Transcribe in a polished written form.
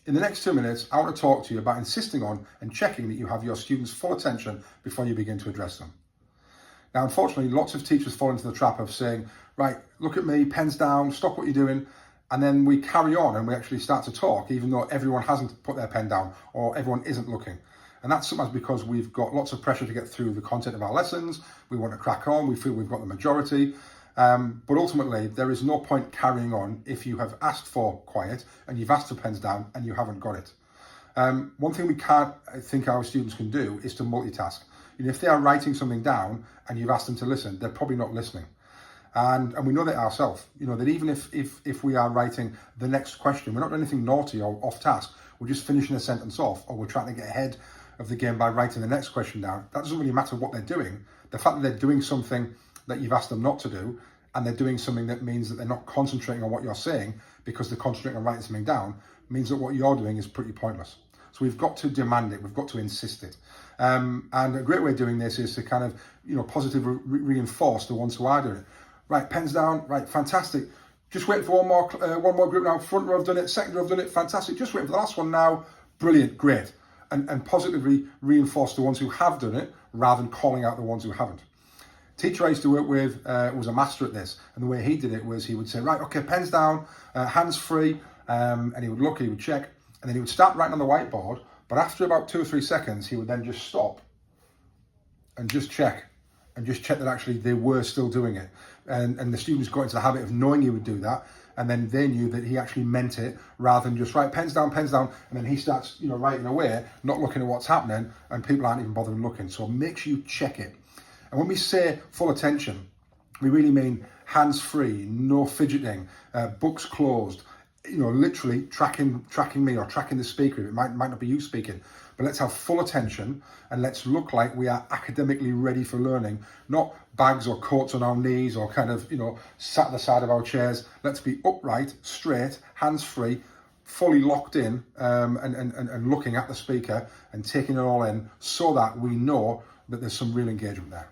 In the next 2 minutes, I want to talk to you about insisting on and checking that you have your students' full attention before you begin to address them. Now, unfortunately, lots of teachers fall into the trap of saying, right, look at me, pens down, stop what you're doing. And then we carry on and we actually start to talk, even though everyone hasn't put their pen down or everyone isn't looking. And that's sometimes because we've got lots of pressure to get through the content of our lessons. We want to crack on. We feel we've got the majority. But ultimately, there is no point carrying on if you have asked for quiet and you've asked for pens down and you haven't got it. One thing we can't think our students can do is to multitask. If they are writing something down and you've asked them to listen, they're probably not listening. And we know that ourselves, that even if we are writing the next question, we're not doing anything naughty or off task. We're just finishing a sentence off, or we're trying to get ahead of the game by writing the next question down. That doesn't really matter what they're doing. The fact that they're doing something that you've asked them not to do, and they're doing something that means that they're not concentrating on what you're saying because they're concentrating on writing something down, means that what you're doing is pretty pointless. So we've got to demand it. We've got to insist it. And a great way of doing this is to kind of, positively reinforce the ones who are doing it. Right, pens down, right, fantastic. Just waiting for one more group now. Front row have done it, second row have done it, fantastic. Just waiting for the last one now, brilliant, great. And positively reinforce the ones who have done it rather than calling out the ones who haven't. Teacher I used to work with was a master at this, and the way he did it was he would say, right, okay, pens down, hands free, and he would look, he would check, and then he would start writing on the whiteboard, but after about 2 or 3 seconds, he would then just stop and just check that actually they were still doing it. And the students got into the habit of knowing he would do that, and then they knew that he actually meant it rather than just write pens down, and then he starts writing away, not looking at what's happening, and people aren't even bothering looking. So make sure you check it. And when we say full attention, we really mean hands-free, no fidgeting, books closed, literally tracking me or tracking the speaker. It might not be you speaking, but let's have full attention and let's look like we are academically ready for learning, not bags or coats on our knees or kind of, sat at the side of our chairs. Let's be upright, straight, hands-free, fully locked in and looking at the speaker and taking it all in so that we know that there's some real engagement there.